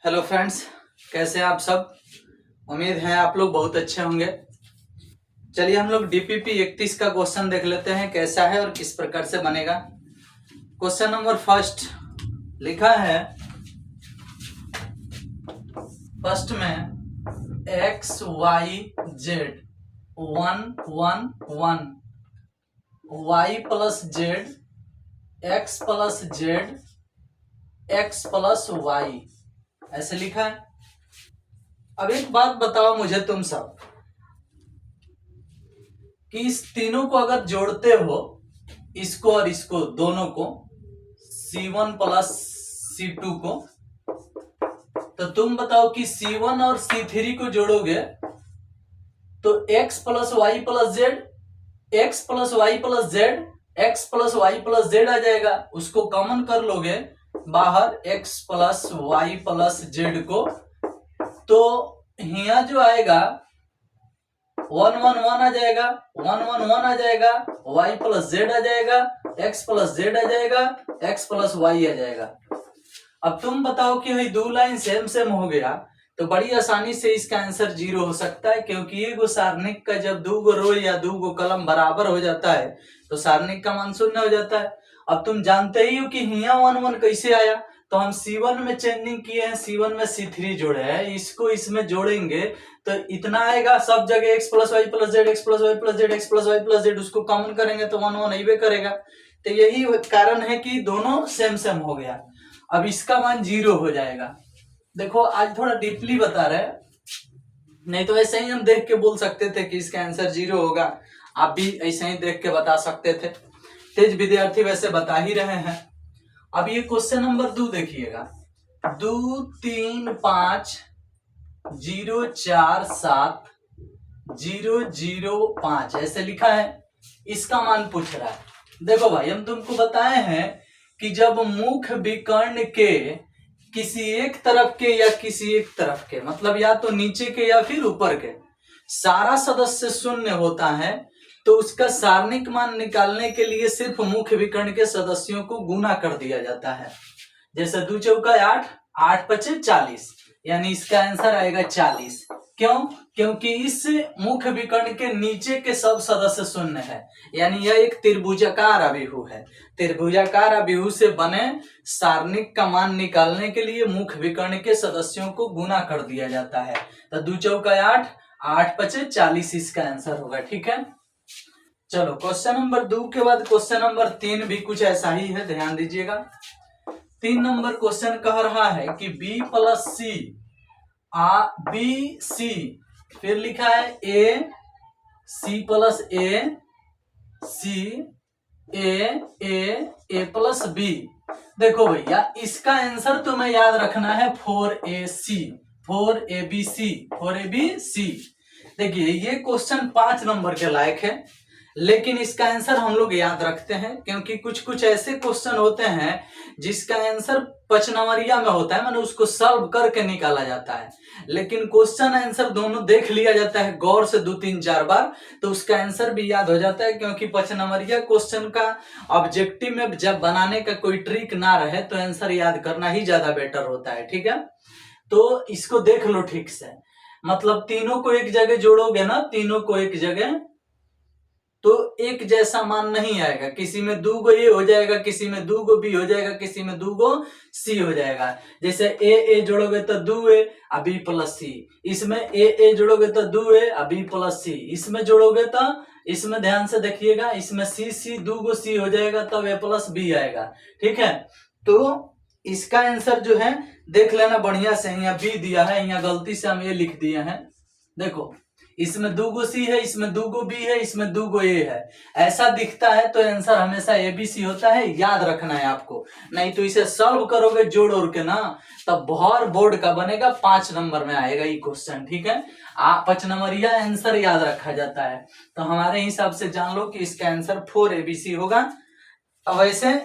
Hello friends, कैसे हैं आप सब। उम्मीद है आप लोग बहुत अच्छे होंगे। चलिए हम लोग डीपीपी 31 का क्वेश्चन देख लेते हैं कैसा है और किस प्रकार से बनेगा। क्वेश्चन नंबर फर्स्ट लिखा है, फर्स्ट में X Y Z 1 1 1 Y plus Z x plus Z x plus Y ऐसे लिखा है। अब एक बात बताओ मुझे तुम सब कि इस तीनों को अगर जोड़ते हो, इसको और इसको दोनों को, C1 प्लस C2 को, तो तुम बताओ कि C1 और C3 को जोड़ोगे तो x plus Y plus Z x plus Y plus Z x plus Y plus z आ जाएगा। उसको कॉमन कर लोगे बाहर x plus Y plus z को, तो यहाँ जो आएगा 1 1 1 आ जाएगा, 1 1 1 आ जाएगा, y प्लस जेड आ जाएगा, x प्लस जेड आ जाएगा, x प्लस वाई आ जाएगा। अब तुम बताओ कि भाई दो लाइन सेम सेम हो गया तो बड़ी आसानी से इसका आंसर 0 हो सकता है, क्योंकि ये सारणिक का जब दो गो रो या दो गो कलम बराबर हो जाता है तो सारणिक का मान 0 हो जाता है। अब तुम जानते ही हो कि यहाँ 1 1 कैसे आया, तो हम C1 में चेंजिंग किए हैं, C1 में C3 जोड़े हैं, इसको इसमें जोड़ेंगे तो इतना आएगा सब जगह x plus Y plus Z x plus Y plus Z x plus Y plus Z, उसको कॉमन करेंगे तो 1 1 अइबे करेगा। तो यही कारण है कि दोनों सेम सेम हो गया। अब इसका मान 0 हो जाएगा। देखो आज थोड़ा डीपली बता रहे हैं, नहीं तो ऐसे ही हम देख के बोल सकते थे कि इसका आंसर 0 होगा। आप भी ऐसे ही देख के बता सकते थे, तेज विद्यार्थी वैसे बता ही रहे हैं। अब ये क्वेश्चन नंबर 2 देखिएगा, 2 3 5 0 4 7 0 0 5 ऐसे लिखा है। इसका मान पूछ रहा है। देखो भाई हम तुमको बताए हैं कि जब मुख विकर्ण के किसी एक तरफ के या किसी एक तरफ के, मतलब या तो नीचे के या फिर ऊपर के, सारा सदस्य शून्य होता है तो उसका सारणिक मान निकालने के लिए सिर्फ मुख्य विकर्ण के सदस्यों को गुना कर दिया जाता है। जैसे 2 चौका 8, 8 पचे 40, यानी इसका आंसर आएगा 40। क्यों? क्योंकि इस मुख्य विकर्ण के नीचे के सब सदस्य शून्य है, यानी यह एक त्रिभुजाकार अभिहु है। त्रिभुजाकार अभिहु से बने सारणिक का मान निकालने के लिए मुख्य विकर्ण के सदस्यों को गुना कर दिया जाता है। तो 2 चौका 8, 8 पचे 40 इसका आंसर होगा। ठीक है, चलो क्वेश्चन नंबर 2 के बाद क्वेश्चन नंबर 3 भी कुछ ऐसा ही है, ध्यान दीजिएगा। 3 नंबर क्वेश्चन कह रहा है कि b plus C B C, फिर लिखा है a c plus a C A plus B. देखो भैया इसका आंसर तुम्हें याद रखना है 4ac 4abc। देखिए ये क्वेश्चन 5 नंबर के लायक है, लेकिन इसका आंसर हम लोग याद रखते हैं क्योंकि कुछ कुछ ऐसे क्वेश्चन होते हैं जिसका आंसर 5 नंबरिया में होता है, माने उसको सॉल्व करके निकाला जाता है, लेकिन क्वेश्चन आंसर दोनों देख लिया जाता है गौर से 2 3 4 बार, तो उसका आंसर भी याद हो जाता है। क्योंकि 5 नंबरिया क्वेश्चन का ऑब्जेक्टिव में जब बनाने का कोई ट्रिक ना रहे तो आंसर याद करना ही ज्यादा बेटर होता है। ठीक है, तो इसको देख लो ठीक से, मतलब तीनों को एक जगह जोड़ोगे ना, तीनों को एक जगह, तो एक जैसा मान नहीं आएगा। किसी में 2 गो ए हो जाएगा, किसी में 2 गो बी हो जाएगा, किसी में 2 गो सी हो जाएगा। जैसे ए जोड़ोगे तो 2a बी प्लस सी, इसमें ए जोड़ोगे तो 2a बी प्लस सी, इसमें जोड़ोगे तो, इसमें ध्यान से देखिएगा, इसमें सी 2 गो सी हो जाएगा तब a प्लस बी आएगा। ठीक है, तो इसका आंसर जो है देख लेना बढ़िया से, यहाँ बी दिया है, यहाँ गलती से हम ए लिख दिए हैं। देखो इसमें 2 गो सी है, इसमें 2 गो बी है, इसमें 2 गो ए है, ऐसा दिखता है तो आंसर हमेशा ABC होता है, याद रखना है आपको। नहीं तो इसे सॉल्व करोगे जोड़ और के ना, तब बहुत बोर्ड का बनेगा, 5 नंबर में आएगा ये क्वेश्चन। ठीक है, 5 नंबर यह आंसर याद रखा जाता है, तो हमारे हिसाब से जान लो कि इसका आंसर 4ABC होगा। अब ऐसे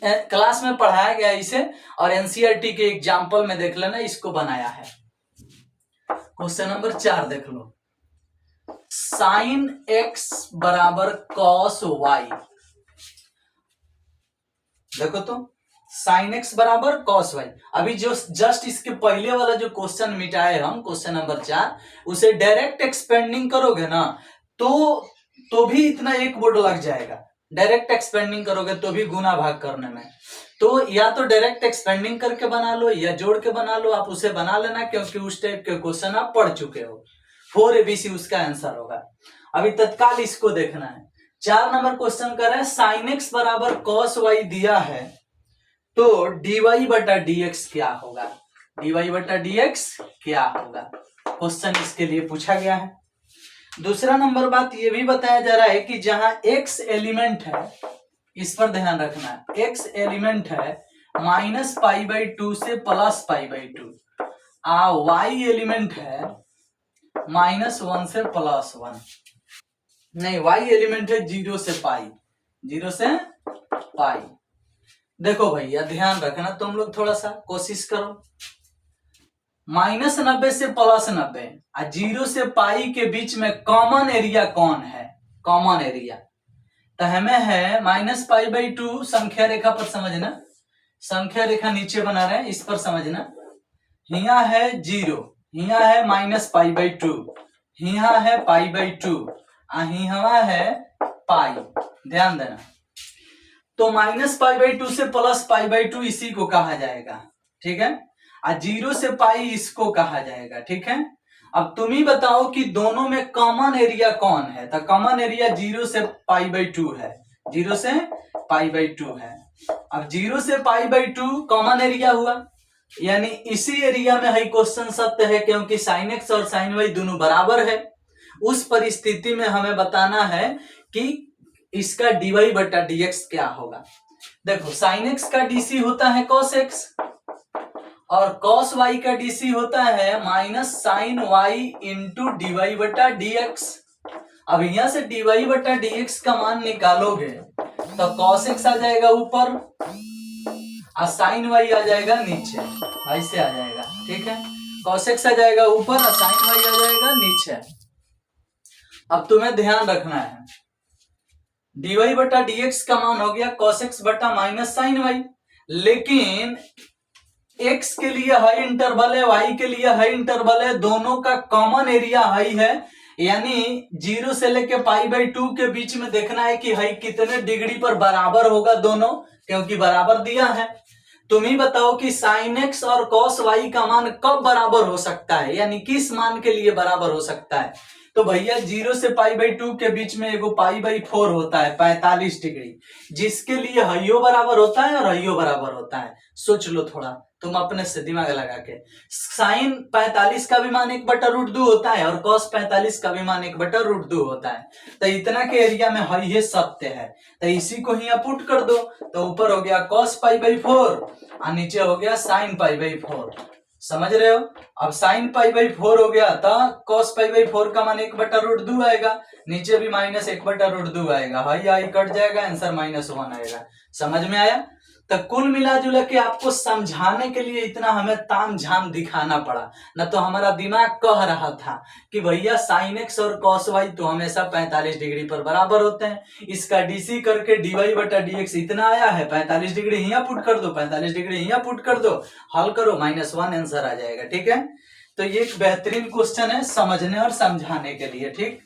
क्लास में पढ़ाया गया इसे, और NCERT के एग्जाम्पल में देख लेना, इसको बनाया है। क्वेश्चन नंबर 4 देख लो, साइन x बराबर कॉस y। देखो तो साइन एक्स बराबर कॉस वाई। अभी जो जस्ट इसके पहले वाला जो क्वेश्चन मिटाए हम, क्वेश्चन नंबर 4, उसे डायरेक्ट एक्सपेंडिंग करोगे ना तो भी इतना एक बोर्ड लग जाएगा। डायरेक्ट एक्सपेंडिंग करोगे तो भी गुना भाग करने में, तो या तो डायरेक्ट एक्सपेंडिंग करके बना लो या जोड़ के बना लो, आप उसे बना लेना क्योंकि उस टाइप के क्वेश्चन आप पढ़ चुके हो। 4 ABC उसका आंसर होगा। अभी तत्काल इसको देखना है। 4 नंबर क्वेश्चन कर रहे हैं साइन एक्स बराबर कॉस वाई दिया है तो dy बटा dx क्या होगा, dy बटा dx क्या होगा, क्वेश्चन इसके लिए पूछा गया है। दूसरा नंबर बात ये भी बताया जा रहा है कि जहां x एलिमेंट है, इस पर ध्यान रखना है, x एलिमेंट है -π/2 से +π/2, y एलिमेंट है -1 से +1, नहीं y एलिमेंट है 0 से पाई, 0 से पाई। देखो भैया ध्यान रखना, तुम लोग थोड़ा सा कोशिश करो, -90 से +90 और 0 से पाई के बीच में कॉमन एरिया कौन है, कॉमन एरिया तो हमें है -π/2, संख्या रेखा पर समझना, संख्या रेखा नीचे बना रहे हैं इस पर समझना, यहाँ है 0, यहाँ है -π/2, यहाँ है π/2, यहाँ है पाई, ध्यान देना। तो -π/2 से +π/2 इसी को कहा जाएगा, ठीक है, और 0 से पाई इसको कहा जाएगा, ठीक है। अब तुम ही बताओ कि दोनों में कॉमन एरिया कौन है, तो कॉमन एरिया 0 से π/2 है, 0 से π/2 है। अब 0 से π/2 कॉमन एरिया हुआ, यानी इसी एरिया में है क्वेश्चन सत्य है क्योंकि साइन एक्स और साइन वाई दोनों बराबर है। उस परिस्थिति में हमें बताना है कि इसका dy बटा dx क्या होगा। देखो साइन एक्स का डीसी होता है cos x और cos y का डीसी होता है -sin y इंटू dy बटा dx। अब यहां से dy बटा dx का मान निकालोगे तो cos x आ जाएगा ऊपर और sin y आ जाएगा नीचे, ऐसे आ जाएगा, ठीक है, cos x आ जाएगा ऊपर और sin y आ जाएगा नीचे। अब तुम्हें ध्यान रखना है, dy बटा dx का मान हो गया cos x बटा -sin y, लेकिन x के लिए हाई इंटरवल है, y के लिए हाई इंटरवल है, दोनों का कॉमन एरिया हाई है, यानी 0 से लेके π/2 के बीच में देखना है कि हाई कितने डिग्री पर बराबर होगा दोनों, क्योंकि बराबर दिया है। तुम ही बताओ कि sin x और cos y का मान कब बराबर हो सकता है, यानी किस मान के लिए बराबर हो सकता है। तो भैया 0 से π/2 के बीच में एगो π/4 होता है 45 डिग्री, जिसके लिए हइयो बराबर होता है और हइयो बराबर होता है। सोच लो थोड़ा तुम अपने से दिमाग लगा के, साइन 45 का भी मान 1/√2 होता है और cos 45 का भी मान 1/√2 होता है, तो इतना के एरिया में हइये सत्य है, तो इसी को ही पुट कर दो, तो ऊपर हो गया cos π/4 और नीचे हो गया sin π/4, समझ रहे हो। अब sin π/4 हो गया तो cos π/4 का मान 1/√2 आएगा, नीचे भी -1/√2 आएगा, हाई कट जाएगा, आंसर -1 आएगा। समझ में आया। तो कुल मिला जुला के आपको समझाने के लिए इतना हमें ताम झाम दिखाना पड़ा, न तो हमारा दिमाग कह रहा था कि भैया sin x और cos y तो हमेशा 45 डिग्री पर बराबर होते हैं, इसका डीसी करके dy बटा dx इतना आया है, 45 डिग्री यहाँ पुट कर दो, 45 डिग्री यहाँ पुट कर दो, हल करो, -1 आंसर आ जाएगा, ठीक है। तो ये एक बेहतरीन क्वेश्चन है समझने और समझाने के लिए, ठीक।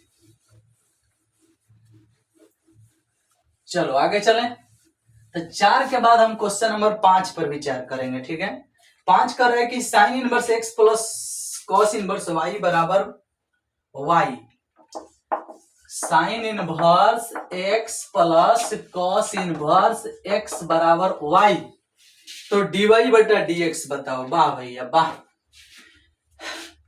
चलो आगे चलें। तो 4 के बाद हम क्वेश्चन नंबर 5 पर विचार करेंगे, ठीक है। 5 कर रहा है कि sine inverse x plus cos inverse y बराबर y, sine inverse x plus cos inverse x बराबर y, तो dy बटा dx बताओ। वाह भैया वाह,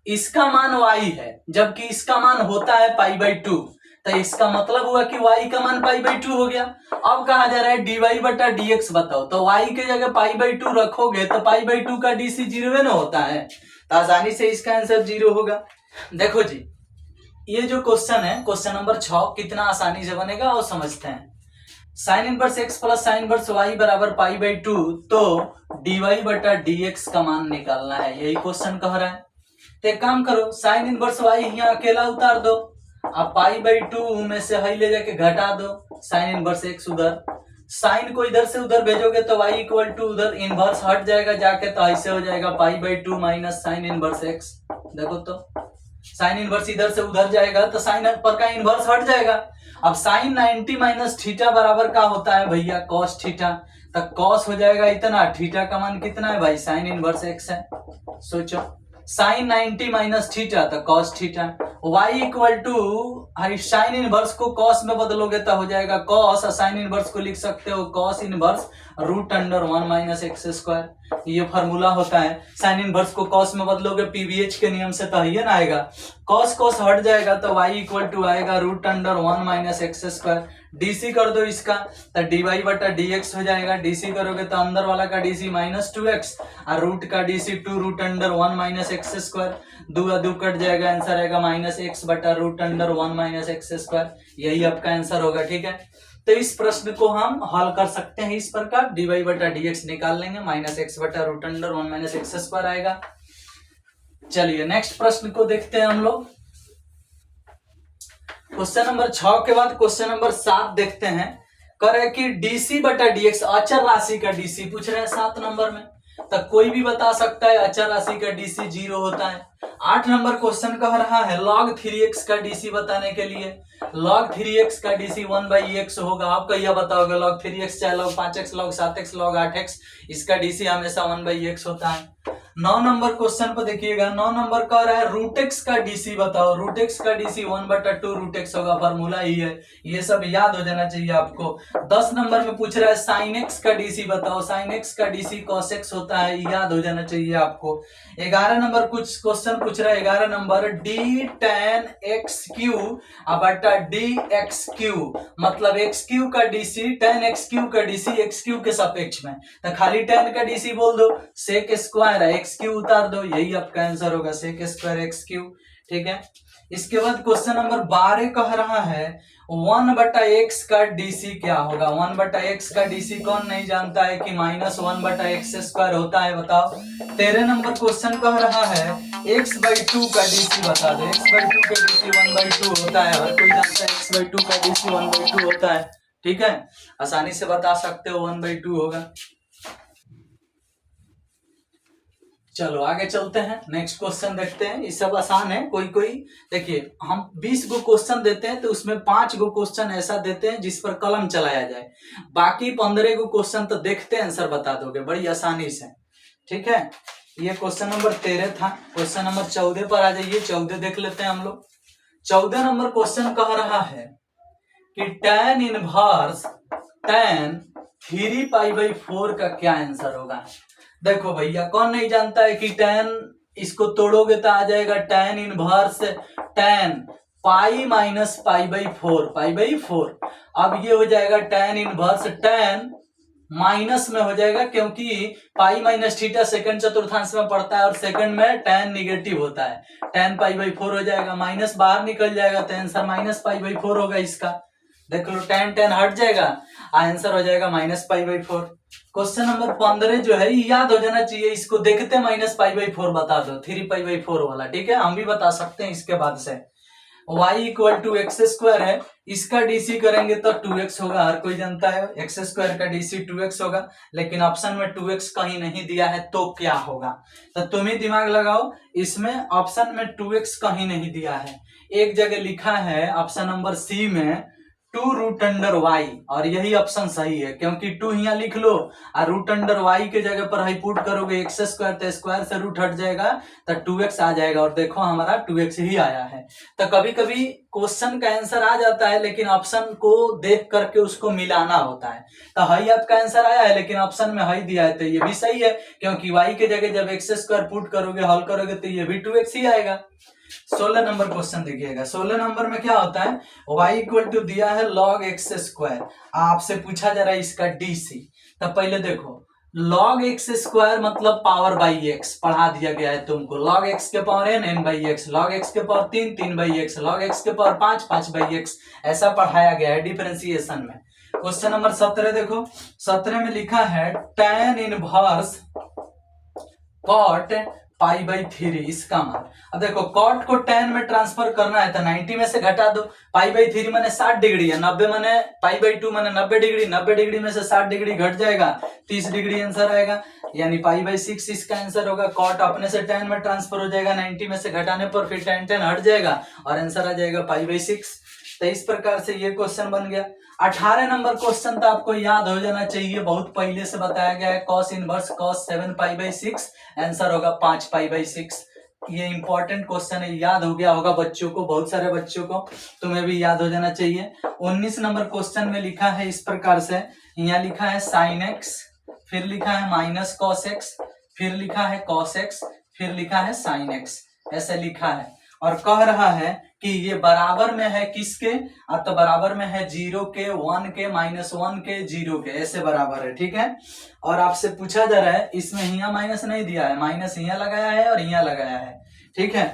इसका मान y है जबकि इसका मान होता है π/2, तो इसका मतलब हुआ कि y का मान π/2 हो गया। अब कहा जा रहा है dy बटा dx बताओ, तो y के जगह π/2 रखोगे तो π/2 का dc 0 ना होता है, तो आसानी से इसका आंसर 0 होगा। देखो जी, ये जो क्वेश्चन है क्वेश्चन नंबर 6 कितना आसानी से बनेगा और समझते हैं। Sine inverse x plus sine inverse y बराबर π/2, तो dy बटा dx का मान निकालना है, यही क्वेश्चन कह रहा है। तो एक काम करो, साइन इनवर्स y यहाँ अकेला उतार दो, अब π/2 में से हाई ले जाके घटा दो, साइन इनवर्स x उधर, साइन को इधर से उधर भेजोगे तो y इक्वल टू उधर इनवर्स हट जाएगा जाके, तो ऐसे हो जाएगा π/2 माइनस साइन इनवर्स x। देखो तो साइन इनवर्स इधर से उधर जाएगा तो साइन पर का इनवर्स हट जाएगा। अब साइन 90 माइनस थीटा बराबर का होता है भैया कॉस थीटा, तो कॉस हो जाएगा इतना, थीटा का मान कितना है भाई साइन इनवर्स x है। सोचो साइन 90 माइनस थीटा तो cos theta, y equal to sine inverse को कॉस में बदलोगे तो हो जाएगा कॉस, और साइन इनवर्स को लिख सकते हो cos inverse root under 1 minus x square. ये फार्मूला होता है। साइन इनवर्स को कॉस में बदलोगे पीवीएच के नियम से तो ये ना आएगा, कॉस कॉस हट जाएगा तो y इक्वल टू आएगा root under 1 minus x square. DC कर दो इसका तो dy बटा dx हो जाएगा, डीसी करोगे तो अंदर वाला का डीसी माइनस 2x और रूट का DC 2 root under 1 minus x square. दो दो कट जाएगा, आंसर आएगा माइनस एक्स बटा root under 1 minus x square. यही आपका आंसर होगा। ठीक है, तो इस प्रश्न को हम हल कर सकते हैं इस प्रकार, dy बटा dx निकाल लेंगे, माइनस एक्स बटा root under 1 minus x square आएगा। चलिए नेक्स्ट प्रश्न को देखते हैं हम लोग। क्वेश्चन नंबर 6 के बाद क्वेश्चन नंबर 7 देखते हैं। कह रहे कि डीसी बटा डीएक्स अचर राशि का डीसी पूछ रहे हैं 7 नंबर में, तो कोई भी बता सकता है अचर राशि का डीसी 0 होता है। 8 नंबर क्वेश्चन कह रहा है log 3x का डीसी बताने के लिए, log 3x का डीसी 1/x होगा। आप कहिए बताओगे log 3x चाहे log 5x log 7x log 8x, इसका डीसी हमेशा 1/x होता है। 9 नंबर क्वेश्चन पर देखिएगा, 9 नंबर कह रहा है रूट एक्स का डीसी बताओ, रूट एक्स का डीसी 1/2 रूट एक्स होगा, फार्मूला ही है, ये सब याद हो जाना चाहिए आपको। 10 नंबर में पूछ रहा है साइन एक्स का डीसी बताओ, साइन एक्स का डीसी कॉस एक्स होता है, याद हो जाना चाहिए आपको। 11 नंबर कुछ क्वेश्चन पूछ रहा है, 11 number D tan x Q बटा डी एक्स क्यू, मतलब एक्स क्यू का डीसी tan एक्स क्यू का डीसी एक्स क्यू के सापेक्ष में, तो खाली tan का डीसी बोल दो, सेक स्क्वायर है एक्स क्यू उतार दो, यही आपका आंसर होगा सेक स्क्वायर एक्स क्यू। ठीक है, इसके बाद क्वेश्चन नंबर 12 कह रहा है 1/x का डीसी क्या होगा। 1/x का डीसी कौन नहीं जानता है कि माइनस 1/x स्क्वायर होता है, बताओ। 13 नंबर क्वेश्चन कह रहा है x/2 का डीसी बता दो, x/2 का डीसी 1/2 होता है, हर कोई जानता है x/2 का डीसी 1/2 होता है। ठीक है, आसानी से बता सकते हो 1/2 होगा। चलो आगे चलते हैं, नेक्स्ट क्वेश्चन देखते हैं। ये सब आसान है, कोई कोई देखिए हम 20 गो क्वेश्चन देते हैं तो उसमें 5 गो क्वेश्चन ऐसा देते हैं जिस पर कलम चलाया जाए, बाकी 15 गो क्वेश्चन तो देखते हैं आंसर बता दोगे बड़ी आसानी से। ठीक है, ये क्वेश्चन नंबर 13 था। क्वेश्चन नंबर 14 पर आ जाइए, 14 देख लेते हैं हम लोग। 14 नंबर क्वेश्चन कह रहा है कि tan इनवर्स tan 3π/4 का क्या आंसर होगा। देखो भैया कौन नहीं जानता है कि tan इसको तोड़ोगे तो आ जाएगा tan inverse tan pi minus π/4। अब ये हो जाएगा tan इनवर्स tan माइनस में हो जाएगा, क्योंकि पाई माइनस थीटा सेकंड चतुर्थांश में पड़ता है और सेकंड में tan निगेटिव होता है, tan π/4 हो जाएगा, माइनस बाहर निकल जाएगा तो आंसर माइनस π/4 होगा इसका। देख लो tan हट जाएगा, आंसर हो जाएगा माइनस π/4। क्वेश्चन नंबर 15 जो है याद हो जाना चाहिए, इसको देखते माइनस π/4 बता दो, 3π/4 वाला। ठीक है, हम भी बता सकते हैं इसके बाद से। y equal to x square है, इसका डीसी करेंगे तो 2x होगा, हर कोई जानता है एक्स स्क्वायर का डीसी 2x होगा, लेकिन ऑप्शन में 2x कहीं नहीं दिया है तो क्या होगा, तो तुम ही दिमाग लगाओ। इसमें ऑप्शन में 2x कहीं नहीं दिया है, एक जगह लिखा है ऑप्शन नंबर सी में 2 रूट अंडर y, और यही ऑप्शन सही है क्योंकि 2 यहाँ लिख लो और रूट अंडर y के जगह पर हाई पुट करोगे एक्स स्क्वायर, तो स्क्वायर से रूट हट जाएगा तो 2x आ जाएगा, और देखो हमारा 2x ही आया है। तो कभी कभी क्वेश्चन का आंसर आ जाता है लेकिन ऑप्शन को देख करके उसको मिलाना होता है, तो हाई आपका आंसर आया है लेकिन ऑप्शन में हाई दिया है तो ये भी सही है, क्योंकि y के जगह जब एक्स स्क्वायर पुट करोगे हल करोगे तो ये भी 2x ही आएगा। 16 नंबर क्वेश्चन देखिएगा, 16 नंबर में क्या होता है, y इक्वल टू दिया है log x स्क्वायर, आपसे पूछा जा रहा है इसका डीसी। तो पहले देखो log x स्क्वायर मतलब पावर बाई x, पढ़ा दिया गया है तुमको, log x के power n n/x, log x के पावर 3 3/x, log x के पावर 5 5/x, ऐसा पढ़ाया गया है डिफरेंशिएशन में। क्वेश्चन नंबर 17 देखो, 17 में लिखा है tan इनवर्स cot π/3 इसका मान। अब देखो cot को tan में ट्रांसफर करना है तो 90 में से घटा दो, π/3 माने 60 डिग्री है, 90 माने π/2 माने 90 डिग्री, 90 डिग्री में से 60 डिग्री घट जाएगा, 30 डिग्री आंसर आएगा, यानी π/6 इसका आंसर होगा। cot अपने से tan में ट्रांसफर हो जाएगा, 90 में से घटाने पर फिर tan हट जाएगा और आंसर आ जाएगा π/6। तो इस प्रकार से ये क्वेश्चन बन गया। 18 नंबर क्वेश्चन तो आपको याद हो जाना चाहिए, बहुत पहले से बताया गया है, cos इनवर्स cos 7 π/6, आंसर होगा 5 π/6। ये इंपॉर्टेंट क्वेश्चन है, याद हो गया होगा बच्चों को, बहुत सारे बच्चों को, तुम्हें भी याद हो जाना चाहिए। 19 नंबर क्वेश्चन में लिखा है इस प्रकार से, यहाँ लिखा है sin x, फिर लिखा है माइनस cos x, फिर लिखा है cos x, फिर लिखा है sin x, ऐसे लिखा है और कह रहा है कि ये बराबर में है किसके, तो बराबर में है 0 के, 1 के, -1 के, 0 के, ऐसे बराबर है, ठीक है। और आपसे पूछा जा रहा है, इसमें यहाँ माइनस नहीं दिया है, माइनस यहाँ लगाया है और यहाँ लगाया है, ठीक है।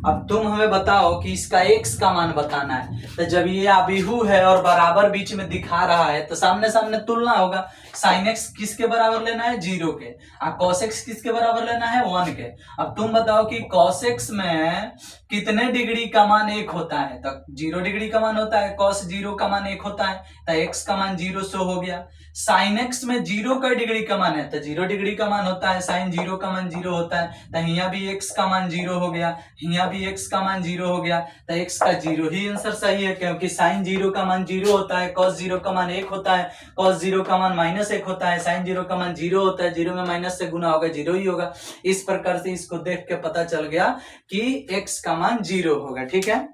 अब तुम हमें बताओ कि इसका x का मान बताना है, तो जब ये अभिहू है और बराबर बीच में दिखा रहा है तो सामने सामने तुलना होगा। sin x किसके बराबर लेना है, 0 के, और cos x किसके बराबर लेना है, 1 के। अब तुम बताओ कि cos x में कितने डिग्री का मान 1 होता है, तो 0 डिग्री का मान होता है, cos 0 का मान 1 होता है, तो x का मान 0 शो हो गया। sin x में 0 का डिग्री का मान है तो 0 डिग्री का मान होता है, sin 0 का मान 0 होता है, तो यहाँ भी x का मान 0 हो गया, यहाँ भी x का मान 0 हो गया, तो x का 0 ही आंसर सही है, क्योंकि sin 0 का मान 0 होता है, cos 0 का मान 1 होता है, cos 0 का मान -1 होता है, sin 0 का मान 0 होता है, 0 में माइनस से गुना होगा 0 ही होगा। इस प्रकार से इसको देख के पता चल गया कि x का मान 0 होगा, ठीक है।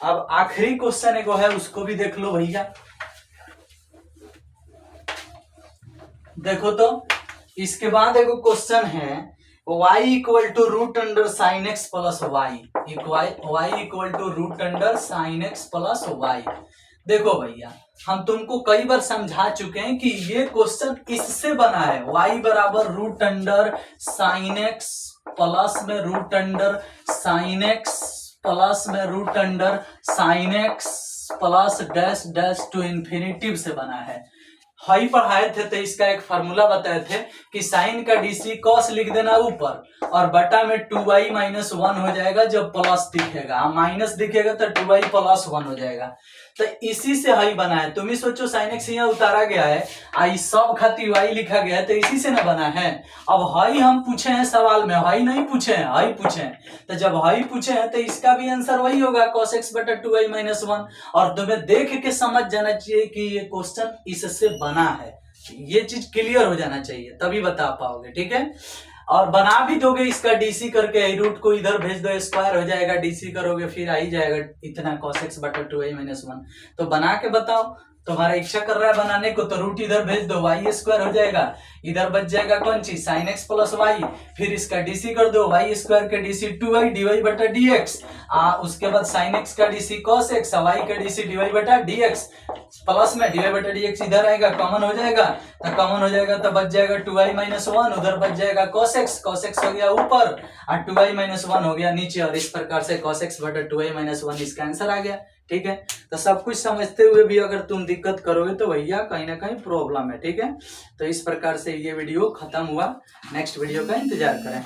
अब आखिरी क्वेश्चन एक है, उसको भी देख लो भैया। देखो तो इसके बाद एक क्वेश्चन है, y equal to root under sine x plus y, y equal to root under sine x plus y. देखो भैया, हम तुमको कई बार समझा चुके हैं कि ये क्वेश्चन इससे बना है, y बराबर root under sine x plus में root under sine x plus में root under sine x plus dash dash to infinitive से बना है। हाई पढ़ाए थे तो इसका एक फार्मूला बताए थे कि साइन का डीसी कॉस लिख देना ऊपर और बटा में 2y - 1 हो जाएगा, जब प्लस दिखेगा, माइनस दिखेगा तो 2y + 1 हो जाएगा। तो इसी से हाई बना है। तुम ही सोचो साइन एक्स यहाँ उतारा गया है, आई सब खाती y लिखा गया है, तो इसी से ना बना है। अब हाई हम पूछे हैं सवाल में, हाई नहीं पूछे हैं, हाई पूछे हैं, तो जब हाई पूछे हैं तो इसका भी आंसर वही होगा, cos x बटा 2y - 1। और तुम्हें देख के समझ जाना चाहिए कि ये क्वेश्चन इससे बना है, ये चीज क्लियर हो जाना चाहिए, तभी बता पाओगे, ठीक है। और बना भी दोगे इसका डीसी करके, रूट को इधर भेज दो, स्क्वायर हो जाएगा, डीसी करोगे फिर आ ही जाएगा इतना, cos x बटा 2y - 1। तो बना के बताओ, तुम्हारा इच्छा कर रहा है बनाने को तो रूट इधर भेज दो, y² हो जाएगा, इधर बच जाएगा कौन चीज, sin x प्लस वाई, फिर इसका डीसी कर दो, y² का डीसी 2y dy बटा dx, उसके बाद sin x का डीसी cos x, y का डीसी dy बटा dx, प्लस में dy बटा dx इधर आएगा, कॉमन हो जाएगा, तो कॉमन हो जाएगा तो बच जाएगा 2y - 1, उधर बच जाएगा cos x हो गया ऊपर और 2y - 1 हो गया नीचे, और इस प्रकार से cos x बटा 2y - 1 इसका आंसर आ गया, ठीक है। तो सब कुछ समझते हुए भी अगर तुम दिक्कत करोगे तो भैया कहीं ना कहीं प्रॉब्लम है, ठीक है। तो इस प्रकार से ये वीडियो खत्म हुआ, नेक्स्ट वीडियो का इंतजार करें।